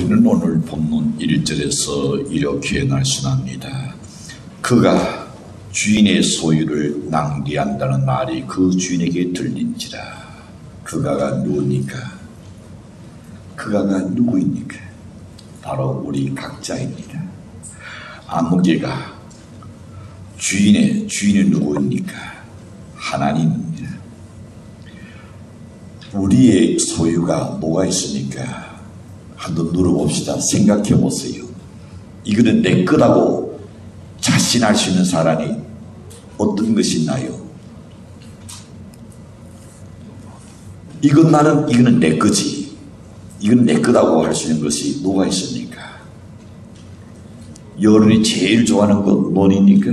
우리는 오늘 본문 1절에서 이렇게 말씀합니다. 그가 주인의 소유를 낭비한다는 말이 그 주인에게 들린지라. 그가가 누구니까? 그가가 누구입니까? 바로 우리 각자입니다. 아무개가 주인이 누구입니까? 하나님입니다. 우리의 소유가 뭐가 있습니까? 한번 눌러봅시다. 생각해 보세요. 이거는 내 거라고 자신할 수 있는 사람이 어떤 것이 있나요? 이거는 내 거지. 이건 내 거라고 할 수 있는 것이 뭐가 있습니까? 여론이 제일 좋아하는 것 논입니까?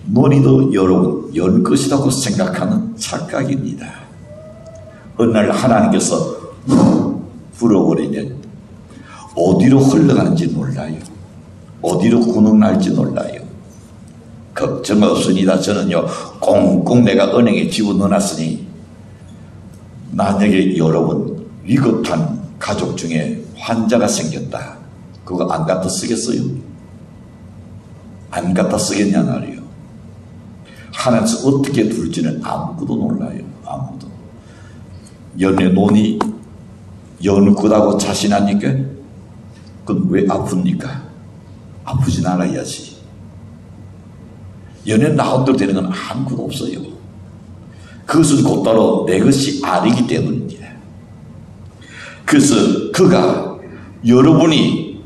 논의도 여러분 연 것이라고 생각하는 착각입니다. 어느 날 하나님께서 불어버리면 어디로 흘러가는지 몰라요. 어디로 구멍 날지 몰라요. 걱정 없습니다. 저는요 꽁꽁 내가 은행에 집어넣어놨으니 만약에 여러분 위급한 가족 중에 환자가 생겼다. 그거 안 갖다 쓰겠어요? 안 갖다 쓰겠냐 말이에요. 하나님께서 어떻게 둘지는 아무도 몰라요. 아무도. 연애 논이 여느 거라고 자신하니까 그건 왜 아픕니까? 아프진 않아야지. 연애 나온대로 되는 건 아무것도 없어요. 그것은 곧바로 내 것이 아니기 때문입니다. 그래서 그가 여러분이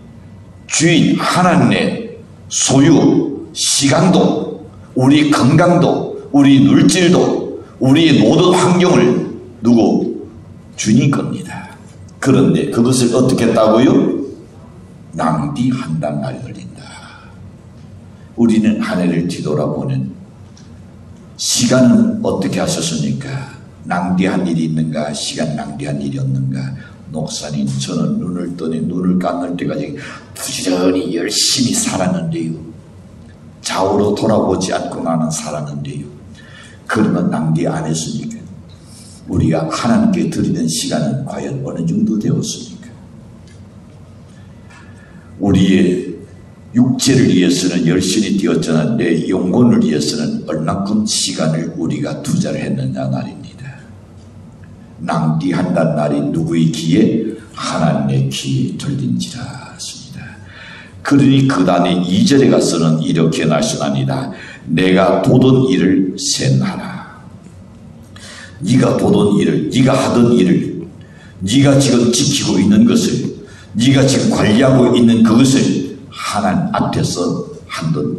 주인 하나님의 소유, 시간도, 우리 건강도, 우리 물질도, 우리의 모든 환경을 누구? 주님 겁니다. 그런데 그것을 어떻게 했다고요? 낭비한단 말이 들린다. 우리는 한 해를 뒤돌아보는 시간은 어떻게 하셨습니까? 낭비한 일이 있는가? 시간 낭비한 일이 없는가? 목사님, 저는 눈을 떠내 눈을 감을 때까지 부지런히 열심히 살았는데요. 좌우로 돌아보지 않고 나는 살았는데요. 그러면 낭비 안 했습니까? 우리가 하나님께 드리는 시간은 과연 어느 정도 되었습니까? 우리의 육체를 위해서는 열심히 뛰었잖아. 내 영혼을 위해서는 얼마큼 시간을 우리가 투자를 했느냐 말입니다. 낭비한다는 말이 누구의 귀에? 하나님의 귀에 들린지라 했습니다. 그러니 그 다음에 2절에 가서는 이렇게 말씀합니다. 내가 보던 일을 셈하라. 네가 보던 일을, 네가 하던 일을, 네가 지금 지키고 있는 것을, 네가 지금 관리하고 있는 그것을 하나님 앞에서 한번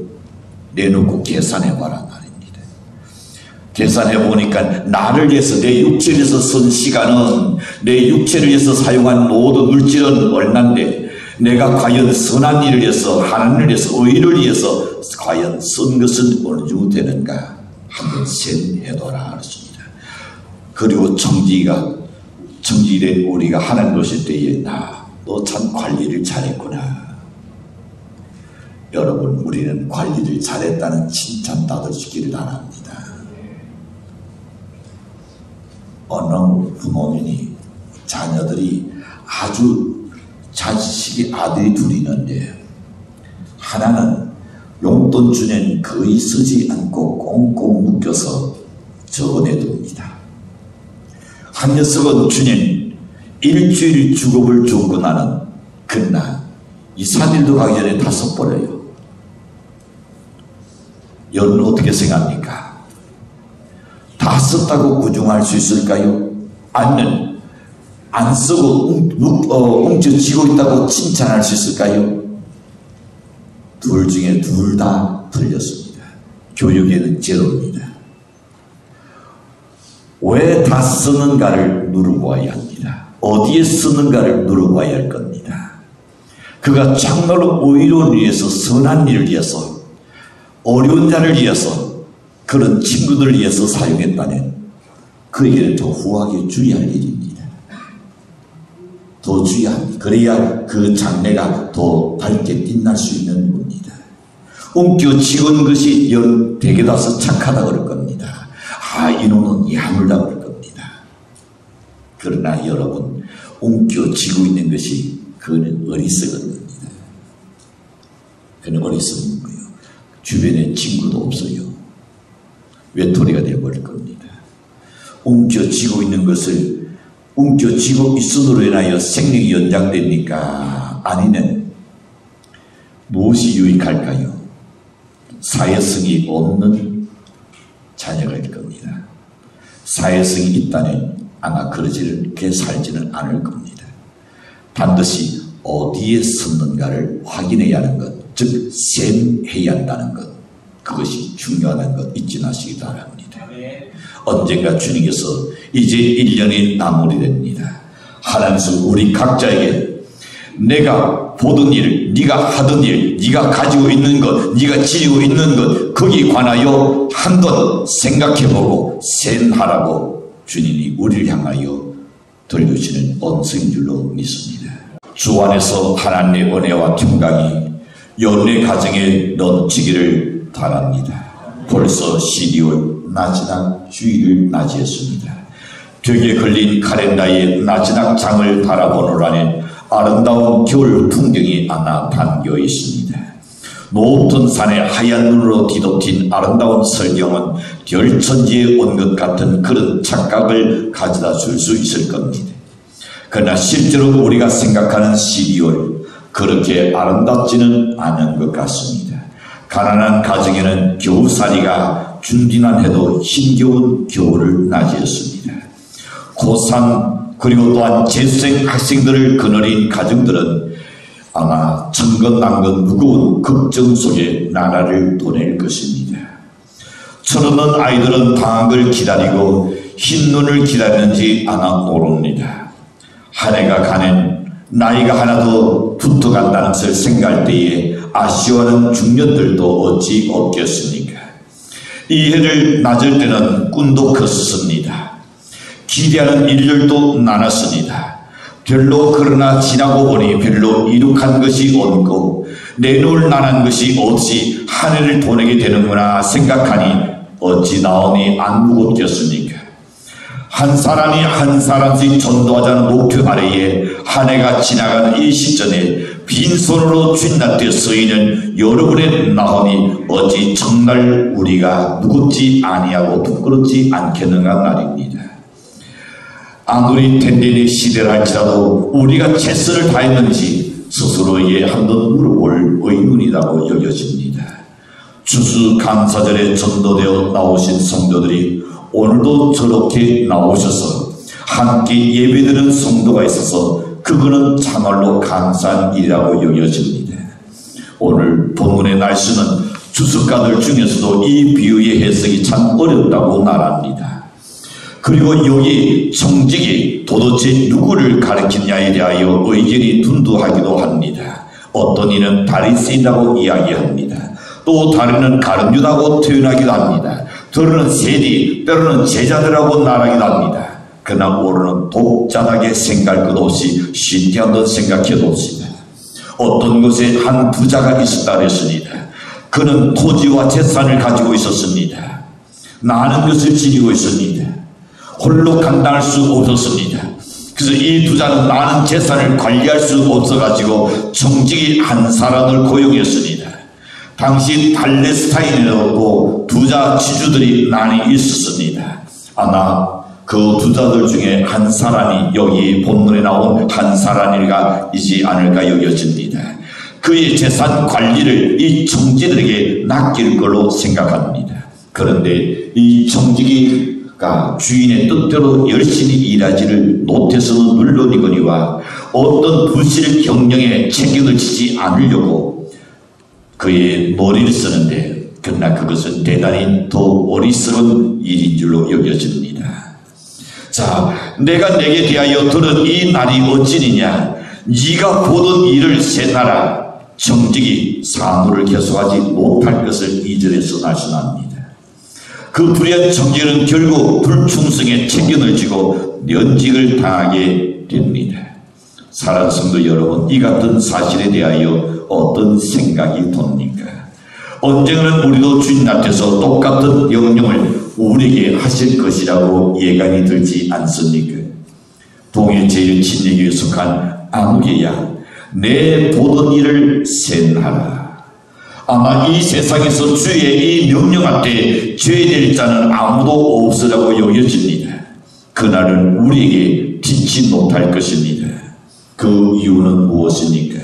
내놓고 계산해봐라 말입니다. 계산해보니까 나를 위해서, 내 육체를 위해서 쓴 시간은, 내 육체를 위해서 사용한 모든 물질은 얼마인데 내가 과연 선한 일을 위해서, 하나님을 위해서, 의를 위해서 과연 쓴 것은 어느 정도 되는가 한번 셈해둬라 그랬습니다. 그리고 정직일에 우리가 하나님 오실 때에 너 참 관리를 잘했구나. 여러분, 우리는 관리를 잘했다는 칭찬 받을 수 있기를 바랍니다. 어느 부모님이 자녀들이 아주 자식이 아들이 둘이 있는데 하나는 용돈 주면 거의 쓰지 않고 꽁꽁 묶여서 적어내둡니다. 한 녀석은 주님 일주일 주급을 주고 나는 그날 2, 3일도 가기 전에 다 써버려요. 여러분 어떻게 생각합니까? 다 썼다고 구중할 수 있을까요? 아니면 안 쓰고 웅켜쥐고 있다고 칭찬할 수 있을까요? 둘 중에 둘 다 틀렸습니다. 교육에는 제로입니다. 왜 다 쓰는가를 물어봐야 합니다. 어디에 쓰는가를 물어봐야 할 겁니다. 그가 정말로 의로를 위해서, 선한 일을 위해서, 어려운 자를 위해서, 그런 친구들을 위해서 사용했다면 그에게는 더 후하게 주의할 일입니다. 더 주의합니다. 그래야 그 장래가 더 밝게 빛날 수 있는 겁니다. 옮겨지은 것이 대개다서 착하다 그럴 겁니다. 이놈은 야물다 그럴 겁니다. 그러나 여러분, 옮겨지고 있는 것이 그는 어리석은 겁니다. 그는 어리석은 거예요. 주변에 친구도 없어요. 외톨이가 되어버릴 겁니다. 움켜쥐고 있는 것을 움켜쥐고 있음으로 인하여 생명이 연장됩니까? 아니면 무엇이 유익할까요? 사회성이 없는 자녀일 겁니다. 사회성이 있다면 아마 그렇게 살지는 않을 겁니다. 반드시 어디에 섰는가를 확인해야 하는 것, 즉 셈해야 한다는 것, 그것이 중요하다는 것 잊지 마시기 바랍니다. 언젠가 주님께서 이제 1년이 마무리됩니다. 하나님께서 우리 각자에게 내가 보던 일, 네가 하던 일, 네가 가지고 있는 것, 네가 지니고 있는 것, 거기에 관하여 한번 생각해보고 셈하라고 주님이 우리를 향하여 들려주시는 언성인 줄로 믿습니다. 주 안에서 하나님의 은혜와 평강이 연례 가정에 넘치기를 바랍니다. 벌써 12월 나지막 주일을 맞이했습니다. 벽에 걸린 카렌다의 나지막 장을 바라보는 안에 아름다운 겨울 풍경이 하나 담겨 있습니다. 높은 산에 하얀 눈으로 뒤덮인 아름다운 설경은 별천지에 온 것 같은 그런 착각을 가져다 줄 수 있을 겁니다. 그러나 실제로 우리가 생각하는 12월 그렇게 아름답지는 않은 것 같습니다. 가난한 가정에는 겨우살이가 준비만 해도 힘겨운 겨울을 맞이했습니다. 고3 그리고 또한 재수생 학생들을 거느린 가정들은 아마 천근만근 무거운 걱정 속에 나라를 보낼 것입니다. 철없는 아이들은 방학을 기다리고 흰눈을 기다리는지 아마 모릅니다. 한 해가 가는 나이가 하나 더 붙어간다는 것을 생각할 때에 아쉬워하는 중년들도 어찌 없겠습니까? 이 해를 맞을 때는 꿈도 컸습니다. 기대하는 일들도 많았습니다. 별로 그러나 지나고 보니 별로 이룩한 것이 없고 내놓을 만한 것이 없이 한 해를 보내게 되는구나 생각하니 어찌 나오니 안 무겁겠습니까? 한 사람이 한 사람씩 전도하자는 목표 아래에 한 해가 지나가는 이 시점에 빈손으로 주님 앞에 서 있는 여러분의 마음이 어찌 정말 우리가 무겁지 아니하고 부끄럽지 않겠는가 말입니다. 아무리 댄댄이 시대를 할지라도 우리가 최선을 다했는지 스스로에게 한번 물어볼 의문이라고 여겨집니다. 추수감사절에 전도되어 나오신 성도들이 오늘도 저렇게 나오셔서 함께 예배드리는 성도가 있어서 그거는 참말로 감사한 일이라고 여겨집니다. 오늘 본문의 날씨는 주석가들 중에서도 이 비유의 해석이 참 어렵다고 말합니다. 그리고 여기 청직이 도대체 누구를 가리키냐에 대하여 의견이 둔두하기도 합니다. 어떤 이는 바리새인이라고 이야기합니다. 또 다른은 가룟유다고 표현하기도 합니다. 들으는 세리, 때로는 제자들하고 말하기도 합니다. 그러나 우리는 독자하게 생각할 것 없이 쉽게 한번 생각해 봅시다. 어떤 곳에 한 부자가 있었다 그랬습니다. 그는 토지와 재산을 가지고 있었습니다. 많은 것을 지니고 있습니다. 홀로 감당할 수 없었습니다. 그래서 이 부자는 많은 재산을 관리할 수 없어가지고 청직이 한 사람을 고용했습니다. 당시 팔레스타인에도 부자 지주들이 많이 있었습니다. 아마 그 부자들 중에 한 사람이 여기 본문에 나온 한 사람이지 않을까 여겨집니다. 그의 재산 관리를 이 청지들에게 맡길 걸로 생각합니다. 그런데 이 청지기가 주인의 뜻대로 열심히 일하지를 못해서는 물론이거니와 어떤 부실 경영에 책임을 지지 않으려고 그의 머리를 쓰는데 그러나 그것은 대단히 더 어리석은 일인 줄로 여겨집니다. 자, 내가 내게 대하여 들은 이 날이 어찌니냐? 네가 보던 일을 세나라. 청직이 사물을 계속하지 못할 것을 2절에서 말씀합니다. 그 불의한 청직은 결국 불충성의 책임을 지고 면직을 당하게 됩니다. 사랑하는 성도 여러분, 이 같은 사실에 대하여 어떤 생각이 듭니까? 언젠가는 우리도 주님 앞에서 똑같은 명령을 우리에게 하실 것이라고 예감이 들지 않습니까? 동해 제일 진리교에 속한 아무개야 내 보던 일을 생하라. 아마 이 세상에서 주의 이 명령할 죄될 자는 아무도 없으라고 여겨집니다. 그날은 우리에게 빛이 못할 것입니다. 그 이유는 무엇입니까?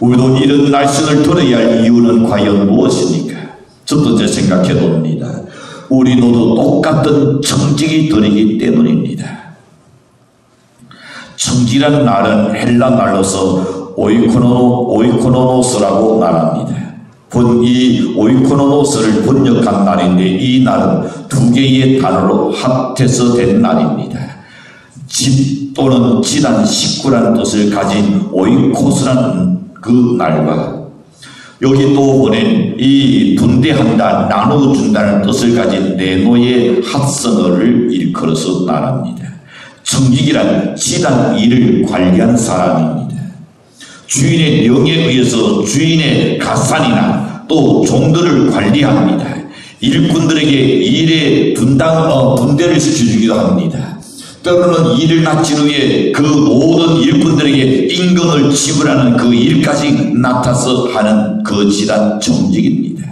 우리도 이런 날씨를 들어야 할 이유는 과연 무엇입니까? 첫 번째 생각해 봅니다. 우리 모두 똑같은 청직이 들이기 때문입니다. 청직이라는 말은 헬라 말로서 오이코노노스라고 말합니다. 이 오이코노노스를 번역한 날인데 이 날은 두 개의 단어로 합해서 된 날입니다. 집 또는 지단 식구라는 뜻을 가진 오이코스라는 그 날과 여기 또 보낸 이 분대한다, 나누어준다는 뜻을 가진 네노의 합성어를 일컬어서 말합니다. 청직이란 지단 일을 관리하는 사람입니다. 주인의 명에 의해서 주인의 가산이나 또 종들을 관리합니다. 일꾼들에게 일의 분대를 시켜주기도 합니다. 때로는 일을 마친 후에 그 모든 일꾼들에게 임금을 지불하는 그 일까지 맡아서 하는 그 지단 청직입니다.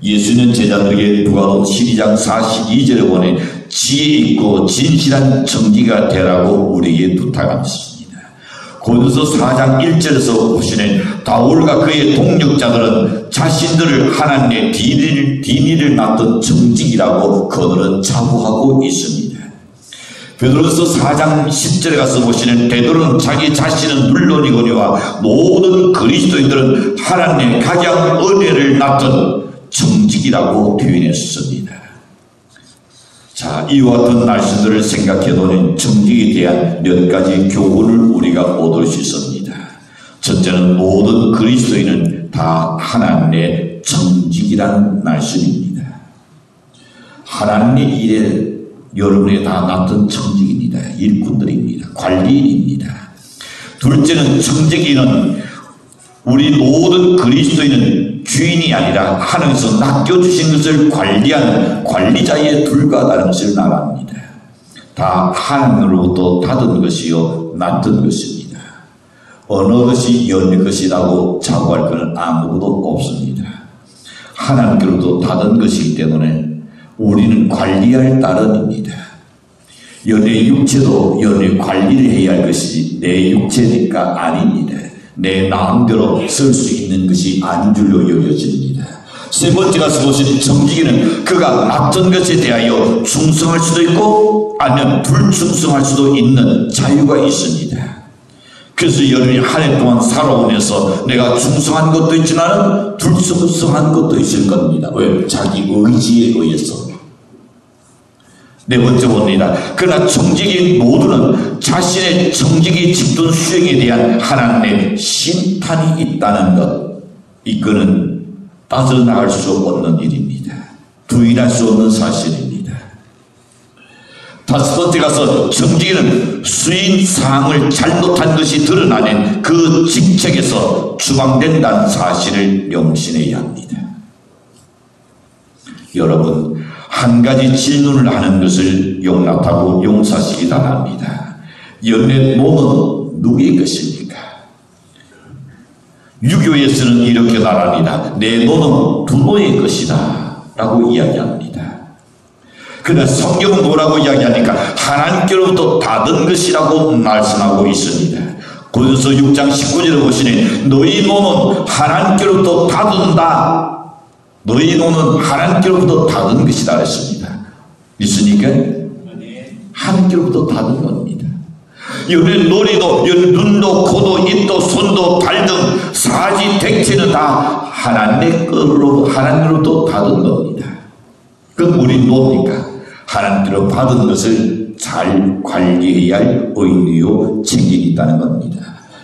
예수는 제자들에게 누가복음 12장 42절에 보내 지혜 있고 진실한 청지가 되라고 우리에게 부탁하셨습니다. 고린도서 4장 1절에서 보시는 바울과 그의 동력자들은 자신들을 하나님의 비밀을 맡은 청직이라고 그들은 자부하고 있습니다. 베드로서 4장 10절에 가서 보시는 베드로는 자기 자신은 물론이거니와 모든 그리스도인들은 하나님의 각양 은혜를 맡은 청직이라고 표현했습니다. 자, 이와 같은 말씀들을 생각해보니 청직에 대한 몇 가지 교훈을 우리가 얻을 수 있습니다. 첫째는 모든 그리스도인은 다 하나님의 청직이라는 말씀입니다. 하나님의 일에 여러분이 다 맡은 청직입니다. 일꾼들입니다. 관리인입니다. 둘째는 청직이는 우리 모든 그리스도인은 주인이 아니라 하나님께서 맡겨주신 것을 관리하는 관리자에 불과하다는 것을 말합니다. 다 하나님으로부터 받은 것이요 맡은 것입니다. 어느 것이 연의 것이라고 자부할 것은 아무것도 없습니다. 하나님께로부터 받은 것이기 때문에 우리는 관리할 따름입니다. 연의 육체도 연의 관리를 해야 할 것이 내 육체니까 아닙니다. 내 마음대로 쓸 수 있는 것이 아닌 줄로 여겨집니다. 세 번째가 보시는 청지기는 그가 맡은 것에 대하여 충성할 수도 있고 아니면 불충성할 수도 있는 자유가 있습니다. 그래서 여러분이 한 해 동안 살아오면서 내가 충성한 것도 있지만 불충성한 것도 있을 겁니다. 왜? 자기 의지에 의해서. 네 번째 봅니다. 그러나 청직인 모두는 자신의 청직이 짙은 수행에 대한 하나님의 심판이 있다는 것, 이거는 빠져나갈 수 없는 일입니다. 부인할 수 없는 사실입니다. 다섯 번째 가서 청직인은 수인 사항을 잘못한 것이 드러나는 그 직책에서 추방된다는 사실을 명심해야 합니다. 여러분, 한 가지 질문을 하는 것을 용납하고 용서하시기 바랍니다. 연의 몸은 누구의 것입니까? 유교에서는 이렇게 말합니다. 내 몸은 부모의 것이다 라고 이야기합니다. 그러나 성경은 뭐라고 이야기하니까 하나님께로부터 받은 것이라고 말씀하고 있습니다. 고린도서 6장 19절에 보시니 너희 몸은 하나님께로부터 받은다. 너희 몸은 하나님께로부터 받은 것이다 했습니다. 있으니까 하나님께로부터 받은 겁니다. 연의 머리도 눈도 코도 입도 손도 발 등 사지 백체는 다 하나님으로부터 받은 겁니다. 그럼 우린 뭡니까? 하나님께로 받은 것을 잘 관리해야 할 의무요 책임이 있다는 겁니다.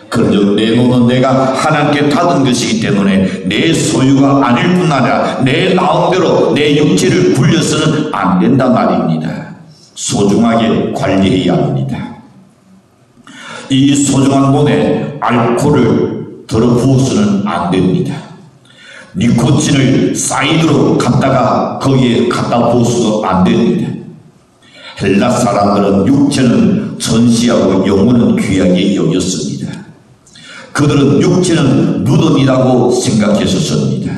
그런즉 내 몸은 내가 하나님께 받은 것이기 때문에 내 소유가 아닐 뿐 아니라 내 마음대로 내 육체를 굴려서는 안 된단 말입니다. 소중하게 관리해야 합니다. 이 소중한 몸에 알코올을 들어 부어서는 안 됩니다. 니코틴을 사이드로 갖다가 거기에 갖다 부어서도 안 됩니다. 헬라 사람들은 육체는 전시하고 영혼은 귀하게 여겼습니다. 그들은 육체는 무덤이라고 생각했었습니다.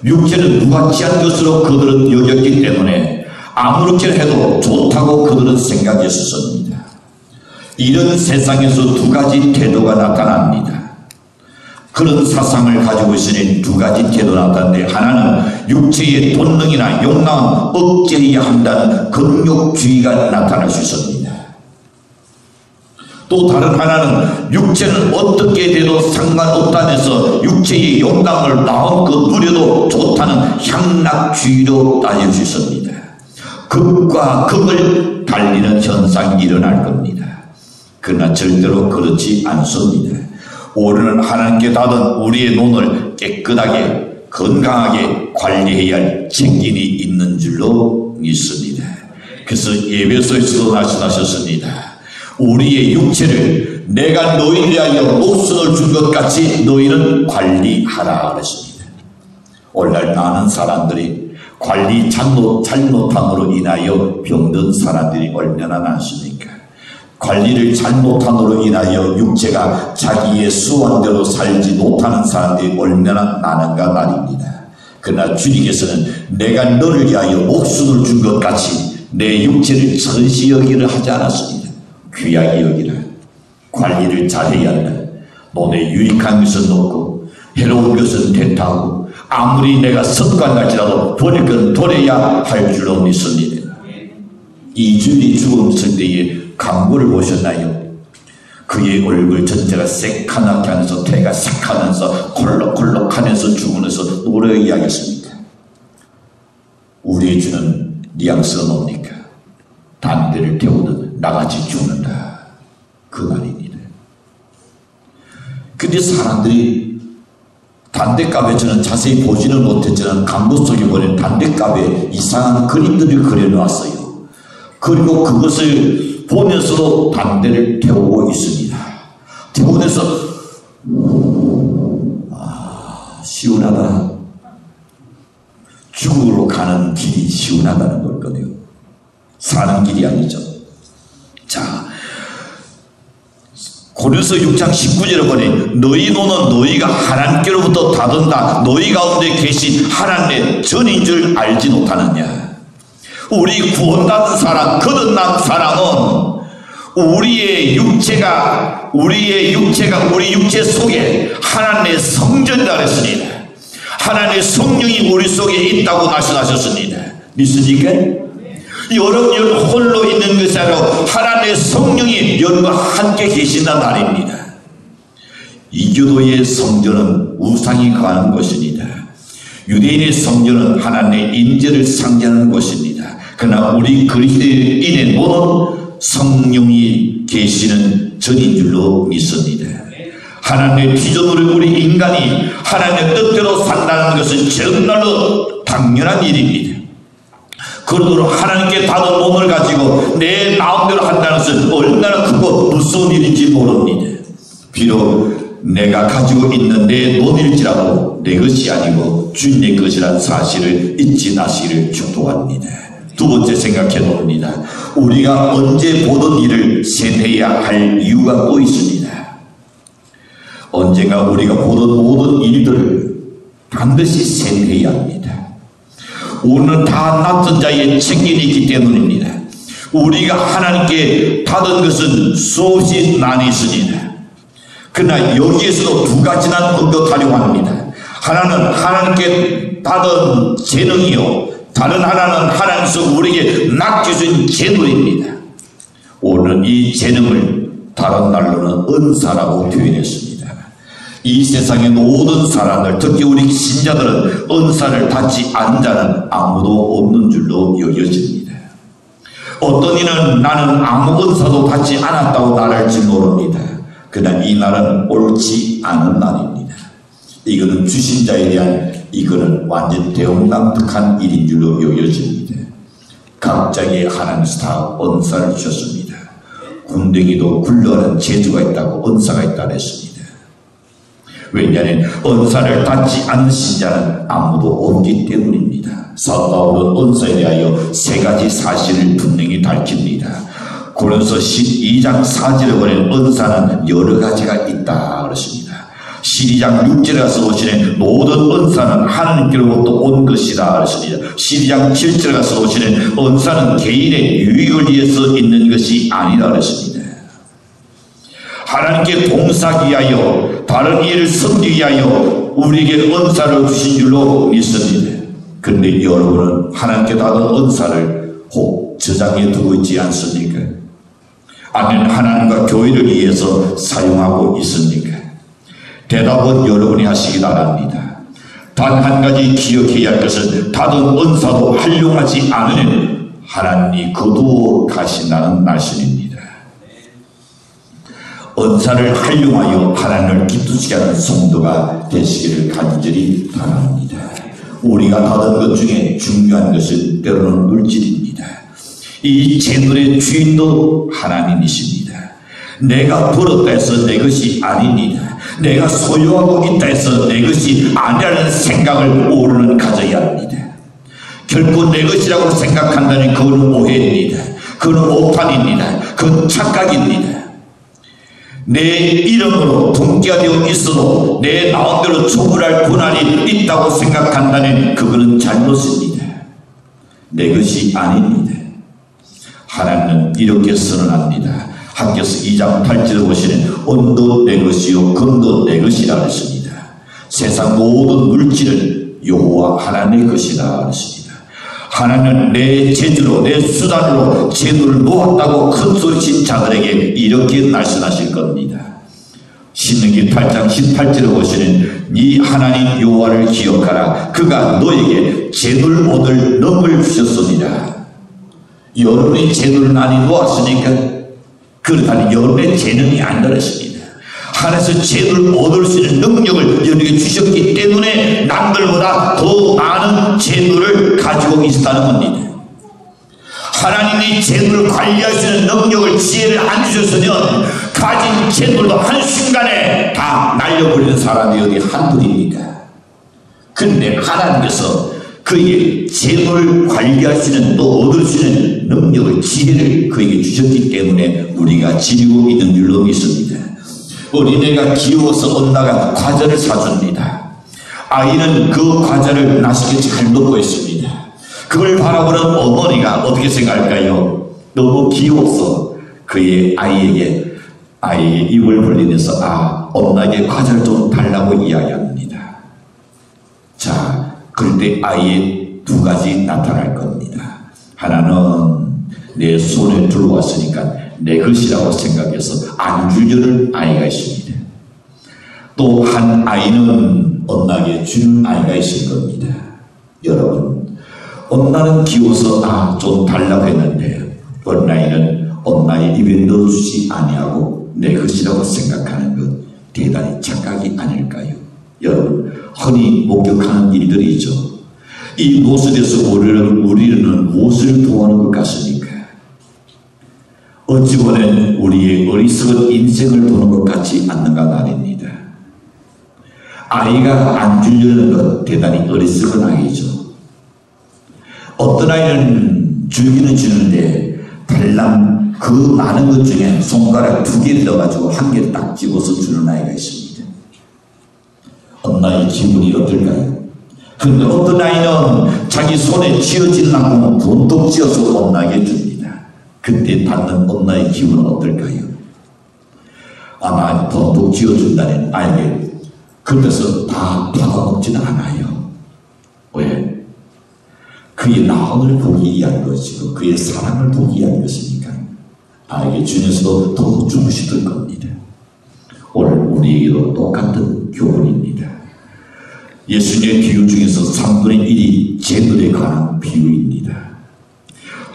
육체는 무가치한 것으로 그들은 여겼기 때문에 아무렇게 해도 좋다고 그들은 생각했었습니다. 이런 세상에서 두 가지 태도가 나타납니다. 그런 사상을 가지고 있으니 두 가지 태도가 나타나는데, 하나는 육체의 본능이나 욕망은 억제해야 한다는 근육주의가 나타날 수 있습니다. 또 다른 하나는 육체는 어떻게 돼도 상관없다면서 육체의 욕망을 마음껏 누려도 좋다는 향락주의로 따질 수 있습니다. 극과 극을 달리는 현상이 일어날 겁니다. 그러나 절대로 그렇지 않습니다. 우리는 하나님께 받은 우리의 눈을 깨끗하게 건강하게 관리해야 할 책임이 있는 줄로 믿습니다. 그래서 에베소에서도 말씀하셨습니다. 우리의 육체를 내가 너희를 위하여 목숨을 준 것 같이 너희는 관리하라 그랬습니다. 오늘날 많은 사람들이 관리 잘못함으로 인하여 병든 사람들이 얼마나 많습니까? 관리를 잘못함으로 인하여 육체가 자기의 수완대로 살지 못하는 사람들이 얼마나 많은가 말입니다. 그러나 주님께서는 내가 너를 위하여 목숨을 준 것 같이 내 육체를 천시 여기를 하지 않았습니다. 귀하게 여기라. 관리를 잘해야 한다. 눈에 유익한 것은 넣고 해로운 것은 대타하고 아무리 내가 습관할지라도 버릴 건 버려야 할 줄로 믿습니다. 이주일이 죽었을 때에 광고를 보셨나요? 그의 얼굴 전체가 새카맣게 하면서 태가 삭하면서 콜록콜록 하면서 죽으면서 노래 이야기했습니다. 우리의 주는 뉘앙스가 뭡니까? 담배를 태우듯 나같이 죽는다. 그 말입니다. 근데 사람들이 담배갑에 저는 자세히 보지는 못했지만 광고 속에 보면 담배갑에 이상한 그림들을 그려놓았어요. 그리고 그것을 보면서도 담배를 태우고 있습니다. 태우면서 시원하다. 죽으러 가는 길이 시원하다는 거거든요. 사는 길이 아니죠. 자, 고린도서 6장 19절에 보니 너희 눈은 너희가 하나님께로부터 받은다. 너희 가운데 계신 하나님의 전인 줄 알지 못하느냐. 우리 구원받은 사람, 거듭난 사람은 우리 육체가 우리 육체 속에 하나님의 성전이라 그랬습니다. 하나님의 성령이 우리 속에 있다고 말씀하셨습니다. 믿으십니까? 여러분 홀로 있는 것이 아니라 하나님의 성령이 여러분과 함께 계신단 말입니다. 이교도의 성전은 우상이 거하는 것입니다. 유대인의 성전은 하나님의 인재를 상징하는 것입니다. 그러나 우리 그리스도인의 몸은 성령이 계시는 전인 줄로 믿습니다. 하나님의 기존으로 우리 인간이 하나님의 뜻대로 산다는 것은 정말로 당연한 일입니다. 그러므로 하나님께 받은 몸을 가지고 내 마음대로 한다는 것은 얼마나 크고 무서운 일인지 모릅니다. 비록 내가 가지고 있는 내 몸일지라도 내 것이 아니고 주님의 것이라는 사실을 잊지 마시기를 축복합니다. 두 번째 생각해 봅니다. 우리가 언제 보던 일을 세뇌해야 할 이유가 또 있습니다. 언젠가 우리가 보던 모든 일들을 반드시 세뇌해야 합니다. 우리는 다 낯선 자의 책임이 있기 때문입니다. 우리가 하나님께 받은 것은 수없이 많이 있습니다. 그러나 여기에서도 두 가지나 언급하려고 합니다. 하나는 하나님께 받은 재능이요, 다른 하나는 하나님께서 우리에게 맡겨준 재능입니다. 오늘은 이 재능을 다른 말로는 은사라고 표현했습니다. 이 세상의 모든 사람들, 특히 우리 신자들은 은사를 받지 않은 자는 아무도 없는 줄로 여겨집니다. 어떤 이는 나는 아무 은사도 받지 않았다고 말할지 모릅니다. 그러나 이 말은 옳지 않은 말입니다. 이거는 주신 자에 대한 이거는 완전 대홍당득한 일인 줄로 여겨집니다. 각자에게 하나님께서 다 은사를 주셨습니다. 군댕이도 굴러가는 재주가 있다고 은사가 있다고 했습니다. 왜냐하면 은사를 받지 않는 신자는 아무도 없기 때문입니다. 사도 바울은 은사에 대하여 세 가지 사실을 분명히 밝힙니다. 고린도서 12장 4절에 보면 은사는 여러 가지가 있다 그렇습니다. 12장 6절에 가서 보시는 모든 은사는 하나님께로부터 온 것이다 그렇습니다. 12장 7절에 가서 보시는 은사는 개인의 유익을 위해서 있는 것이 아니라 그렇습니다. 하나님께 봉사하기 위하여 다른 이를 섬기기 위하여 우리에게 은사를 주신 줄로 믿습니다. 그런데 여러분은 하나님께 받은 은사를 혹 저장해 두고 있지 않습니까? 아니면 하나님과 교회를 위해서 사용하고 있습니까? 대답은 여러분이 하시기 바랍니다. 단 한 가지 기억해야 할 것은 다른 은사도 활용하지 않으면 하나님이 거두어 가신다는 말씀입니다. 은사를 활용하여 하나님을 기쁘시게 하는 성도가 되시기를 간절히 바랍니다. 우리가 받은 것 중에 중요한 것은 때로는 물질입니다. 이 재물의 주인도 하나님이십니다. 내가 벌었다 해서 내 것이 아닙니다. 내가 소유하고 있다 해서 내 것이 아니라는 생각을 오르는 가져야 합니다. 결코 내 것이라고 생각한다면 그거는 오해입니다. 그거는 오판입니다. 그건 착각입니다. 내 이름으로 등기가 되어 있어도 내 마음대로 처분할 권한이 있다고 생각한다면 그거는 잘못입니다. 내 것이 아닙니다. 하나님은 이렇게 선언합니다. 학교에서 2장 8절에 보시는 은도 내 것이요 금도 내 것이라 했습니다. 세상 모든 물질은 여호와 하나님의 것이다 했습니다. 하나님은 내 재주로 내 수단으로 재물을 모았다고 큰소리친 자들에게 이렇게 말씀하실 겁니다. 신명기 8장 18절에 보시는 네 하나님 여호와를 기억하라. 그가 너에게 재물 얻을 능을 주셨습니다. 여러분이 재물을 많이 모았으니까 그렇다면 여러분의 재능이 안 들었습니다. 하나님께서 재물을 얻을 수 있는 능력을 여러분에게 주셨기 때문에 남들보다 더 많은 재물을 가지고 있다는 겁니다. 하나님이 재물을 관리할 수 있는 능력을 지혜를 안 주셨으면 가진 재물도 한순간에 다 날려버리는 사람이 어디 한둘입니까? 그런데 하나님께서 그에게 재물을 관리할 수 있는 또 얻을 수 있는 능력을 지혜를 그에게 주셨기 때문에 우리가 지니고 있는 줄로 믿습니다. 어린애가 귀여워서 엄마가 과자를 사줍니다. 아이는 그 과자를 맛있게 잘 먹고 있습니다. 그걸 바라보는 어머니가 어떻게 생각할까요? 너무 귀여워서 그의 아이에게 입을 벌리면서 엄마에게 과자를 좀 달라고 이야기합니다. 자, 그런데 아이의 두 가지 나타날 겁니다. 하나는 내 손에 들어왔으니까 내 것이라고 생각해서 안 주려는 아이가 있습니다. 또 한 아이는 엄마에게 주는 아이가 있을 겁니다. 여러분, 엄마는 귀여워서 좀 달라고 했는데 어린 아이는 엄마의 입에 넣어주지 아니하고 내 것이라고 생각하는 것 대단히 착각이 아닐까요? 여러분, 흔히 목격하는 일들이죠. 이 모습에서 우리는 무엇을 도하는 것 같습니까? 어찌 보면 우리의 어리석은 인생을 도는 것 같지 않는가 말입니다. 아이가 안 주려는 것 대단히 어리석은 아이죠. 어떤 아이는 주기는 주는데 달랑 그 많은 것 중에 손가락 2개를 넣어가지고 1개를 딱 집어서 주는 아이가 있습니다. 엄마의 기분이 어떨까요? 그런데 어떤 아이는 자기 손에 쥐어진 만큼 돈독 쥐어서 엄마에게 줍니다. 그때 받는 엄마의 기분은 어떨까요? 아마 돈독 쥐어준다는 아이에게 그래서 다 받아먹지는 않아요. 왜? 그의 나음을 보기 위한 것이고 그의 사랑을 보기 위한 것이니까 아이에게 주면서도 더 주고 싶을 겁니다. 오늘 우리에게도 똑같은 교훈입니다. 예수님의 비유 중에서 3분의 1이 재물에 관한 비유입니다.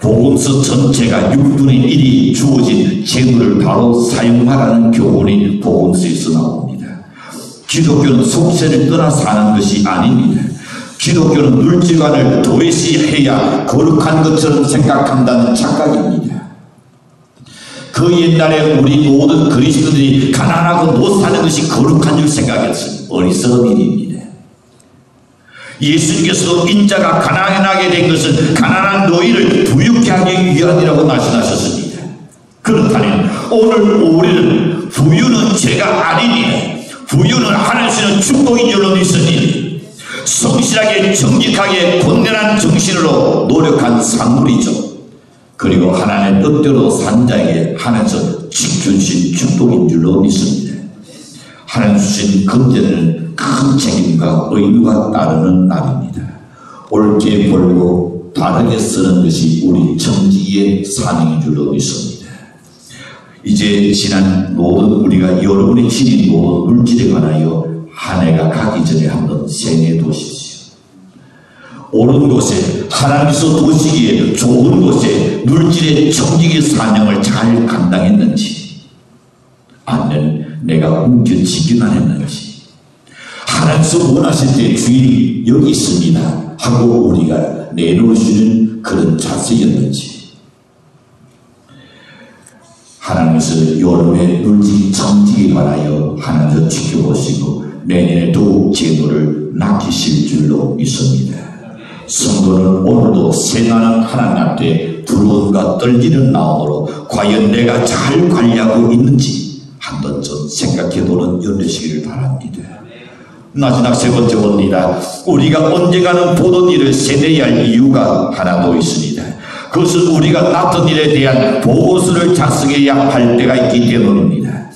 복음서 전체가 6분의 1이 주어진 재물을 바로 사용하라는 교훈이 복음서에서 나옵니다. 기독교는 속세를 떠나 사는 것이 아닙니다. 기독교는 물질관을 도외시해야 거룩한 것처럼 생각한다는 착각입니다. 그 옛날에 우리 모든 그리스도인들이 가난하고 못 사는 것이 거룩한 줄 생각했어요. 어리석은 일입니다. 예수님께서도 인자가 가난하게 된 것은 가난한 너희를 부유케 하기 위함이라고 말씀하셨습니다. 그렇다면 오늘 우리는 부유는 죄가 아니니 부유는 하늘 주시는 축복인 줄로 믿으니 성실하게 정직하게 권면한 정신으로 노력한 산물이죠. 그리고 하나님의 뜻대로 산 자에게 하나님께서 지켜주신 축복인 줄로 믿습니다. 하나님 주신 금전에는 큰 책임과 의무가 따르는 날입니다. 옳게 벌고 바르게 쓰는 것이 우리 정직의 사명인 줄로 믿습니다. 이제 지난 모든 우리가 여러분이 지닌 모든 물질에 관하여 한 해가 가기 전에 한번 생각해 보십시오. 옳은 곳에 하나님께서 보시기에 좋은 곳에 물질의 정직의 사명을 잘 감당했는지 아니면 내가 움켜쥐기만 했는지 하나님께서 원하실 때 주인이 여기 있습니다 하고 우리가 내놓을 수 있는 그런 자세였는지 하나님께서 여러분의 물질 정직에 관하여 하나님께서 지켜보시고 내년에 더욱 재물을 낚이실 줄로 믿습니다. 성도는 오늘도 생하는 하나님 앞에 두려움과 떨리는 마음으로 과연 내가 잘 관리하고 있는지 한번 좀 생각해보는 연례시기를 바랍니다. 마지막 세 번째 봅니다. 우리가 언젠가는 보던 일을 세뇌해야 할 이유가 하나 더 있습니다. 그것은 우리가 낯선 일에 대한 보고서를 작성해야 할 때가 있기 때문입니다.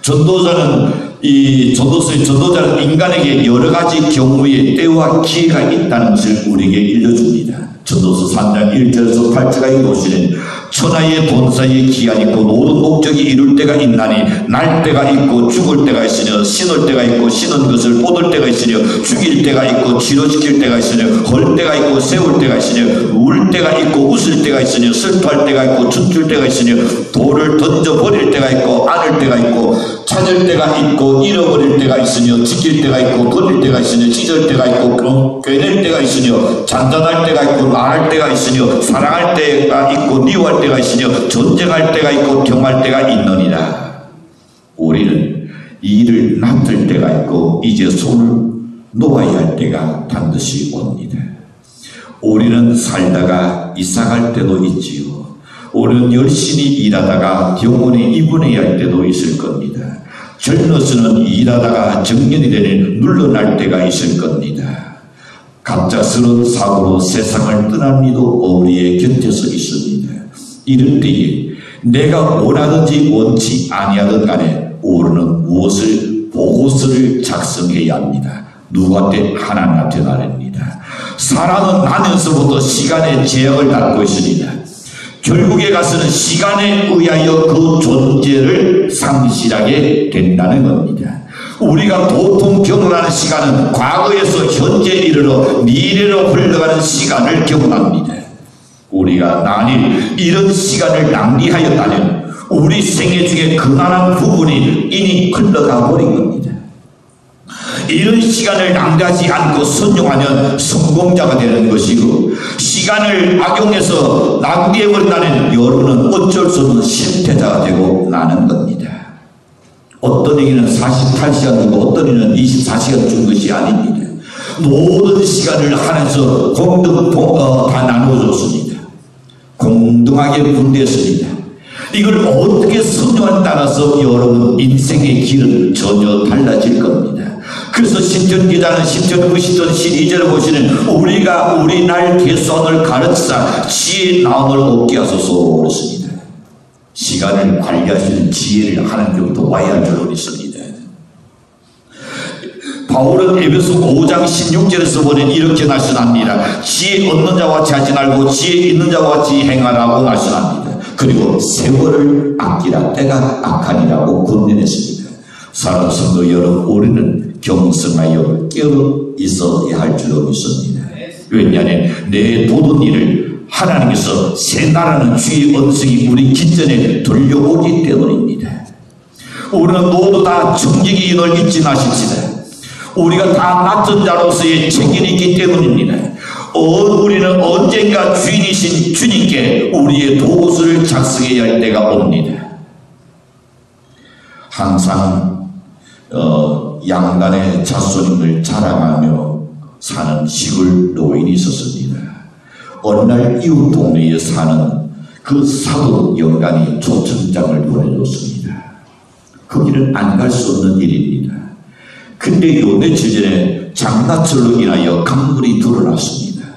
전도자는 인간에게 여러 가지 경우의 때와 기회가 있다는 것을 우리에게 일러줍니다. 전도서 3장 1절에서 8절까지 보시는 천하의 본사의 기한이 있고 모든 목적이 이룰 때가 있나니 날 때가 있고 죽을 때가 있으며 신을 때가 있고 신은 것을 뻗을 때가 있으며 죽일 때가 있고 치료시킬 때가 있으며 헐 때가 있고 세울 때가 있으며 울 때가 있고 웃을 때가 있으며 슬퍼할 때가 있고 춤출 때가 있으며 돌을 던져버릴 때가 있고 안을 때가 있고 찾을 때가 있고 잃어버릴 때가 있으며 지킬 때가 있고 버릴 때가 있으며 찢을 때가 있고 꿰낼 때가 있으며 잔잔할 때가 있고 말할 때가 있으며 사랑할 때가 있고 미워할 때가 있으며 전쟁할 때가 있고 경할 때가 있느니라. 우리는 이 일을 놔둘 때가 있고 이제 손을 놓아야 할 때가 반드시 옵니다. 우리는 살다가 이사갈 때도 있지요. 우리는 열심히 일하다가 병원에 입원해야 할 때도 있을 겁니다. 젊어서는 일하다가 정년이 되니 물러날 때가 있을 겁니다. 갑작스러운 사고로 세상을 떠난 이도 우리의 곁에서 있습니다. 이럴 때에 내가 원하든지 원치 아니하든 간에 우리는 무엇을 보고서를 작성해야 합니다. 누구한테? 하나님한테 말입니다. 사람은 나면서부터 시간의 제약을 갖고 있습니다. 결국에 가서는 시간에 의하여 그 존재를 상실하게 된다는 겁니다. 우리가 보통 경험하는 시간은 과거에서 현재 이르러 미래로 흘러가는 시간을 경험합니다. 우리가 만일 이런 시간을 낭비하였다면 우리 생애 중에 그만한 부분이 이미 흘러가 버린 겁니다. 이런 시간을 낭비하지 않고 선용하면 성공자가 되는 것이고 시간을 악용해서 낭비해버린다면 여러분은 어쩔 수 없는 실패자가 되고 나는 겁니다. 어떤 얘기는 48시간 주고 어떤 얘기는 24시간 준 것이 아닙니다. 모든 시간을 하나님께서 다 나누어줬습니다. 공정하게 분배했습니다. 이걸 어떻게 선정에 따라서 여러분 인생의 길은 전혀 달라질 겁니다. 그래서 신천기자는 신천구시전 12절을 보시는 우리가 우리 날 계산을 가르치사 지혜의 나음을 얻게 하소서 그렇습니다. 시간을 관리하시는 지혜를 하나님께로부터 와야 할 줄로 믿습니다. 바울은 에베소 5장 16절에서 보면 이렇게 말씀합니다. 지혜 얻는 자와 같이 하지 말고 지혜 있는 자와 같이 행하라고 말씀합니다. 그리고 세월을 아끼라 때가 악하니라고 권면했습니다. 사랑하는 성도 여러분, 우리는 경성하여 깨어 있어야 할 줄로 믿습니다. 왜냐하면 내 모든 일을 하나님께서 새 나라는 주의 언성이 우리 기전에 돌려오기 때문입니다. 우리는 모두 다 정직이 인을 잊지 마십시다. 우리가 다 낯선 자로서의 책임이 있기 때문입니다. 우리는 언젠가 주인이신 주님께 우리의 도구를 작성해야 할 때가 옵니다. 항상 양단의 자손임을 자랑하며 사는 시골 노인이 있었습니다. 어느 날 이웃 동네에 사는 그 사돈 영감이 초청장을 보내줬습니다. 거기는 안 갈 수 없는 일입니다. 근데 요 며칠 전에 장마철로 인하여 강물이 드러났습니다.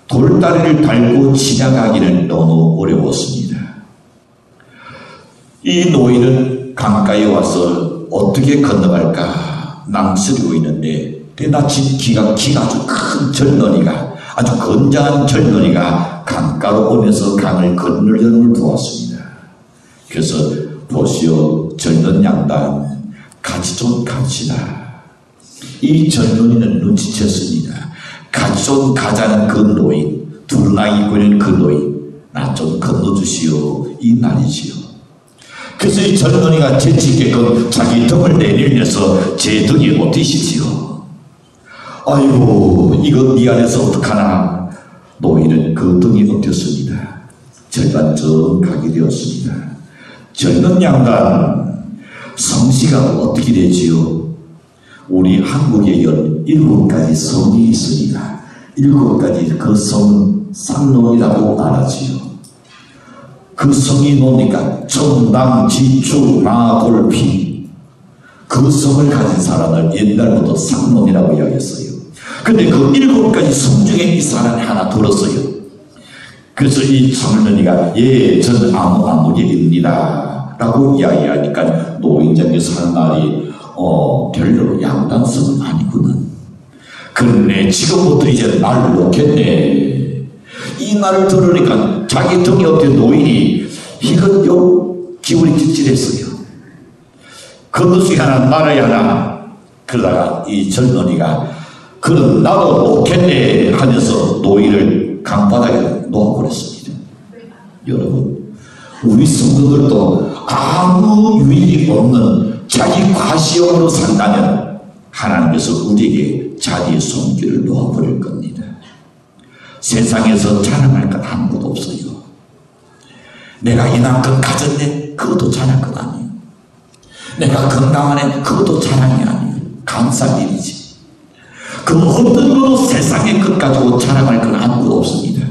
돌다리를 달고 지나가기는 너무 어려웠습니다. 이 노인은 강가에 와서 어떻게 건너갈까 망설이고 있는데 때마침 기가 아주 큰 젊은이가, 아주 건장한 젊은이가 강가로 오면서 강을 건너려는 걸 보았습니다. 그래서 보시오, 젊은 양반, 같이 좀 갑시다. 이 젊은이는 눈치챘습니다. 같이 좀 가자는 그 노인, 두루나기 입고 있는 그 노인, 나 좀 건너주시오, 이 말이지요. 그래서 이 젊은이가 재치있게끔 자기 등을 내밀면서 제 등에 어떠시지요? 아이고, 이거 미안해서 어떡하나. 노인은 그 등이 어땠습니다. 절반쯤 가게 되었습니다. 젊은 양반, 성씨가 어떻게 되지요? 우리 한국에 7가지 성이 있습니다. 7가지 그 성은 쌍놈이라고 말하지요. 그 성이 뭡니까? 청당지축 마골피. 그 성을 가진 사람을 옛날부터 쌍놈이라고 이야기했어요. 근데 그 7가지 성 중에 이 사람이 하나 들었어요. 그래서 이 젊은이가 예, 저는 아무개입니다 라고 이야기하니까 노인장에 사는 말이 별로 양당성은 아니구나. 그런데 지금부터 이제 날 놓겠네. 이 말을 들으니까 자기 등에 어떤 노인이 이건 기분이 찔찔했어요. 건너수기 하나 말아야 하나. 그러다가 이 젊은이가 그럼 나도 놓겠네 하면서 노인을 강바닥에 놓아버렸습니다. 여러분, 우리 성도들도 아무 유익이 없는 자기 과시형으로 산다면 하나님께서 우리에게 자기의 손길을 놓아버릴 겁니다. 세상에서 자랑할 것 아무것도 없어요. 내가 이만큼 가졌네? 그것도 자랑할 것 아니에요. 내가 건강하네? 그것도 자랑이 아니에요. 감사할 일이지. 그 어떤 것도 세상의 것 가지고 자랑할 건 아무것도 없습니다.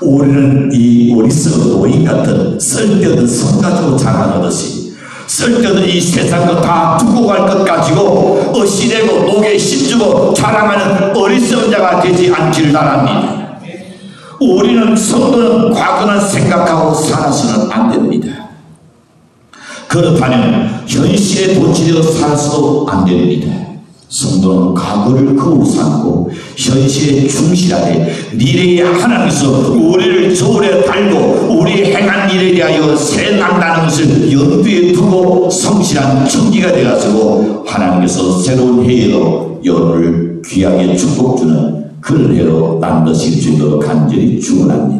우리는 이 어리석은 노인 같은 쓸데없는 성 가지고 자랑하듯이 쓸데없는 이 세상 것 다 두고 갈 것 가지고 어시내고 목에 힘주고 자랑하는 어리석은 자가 되지 않기를 바랍니다. 우리는 성도는 과거는 생각하고 살아서는 안 됩니다. 그렇다면 현실에 도취되어 살아서도 안 됩니다. 성도는 과거를 거울 삼고 현실에 충실하되 미래에 하나님께서 우리를 저울에 달고 우리 행한 일에 대하여 세난다는 것을 염두에 두고 성실한 청지가 되어가지고 하나님께서 새로운 해에도 여러분을 귀하게 축복주는 그런 해로 남으실 줄로 간절히 축원합니다.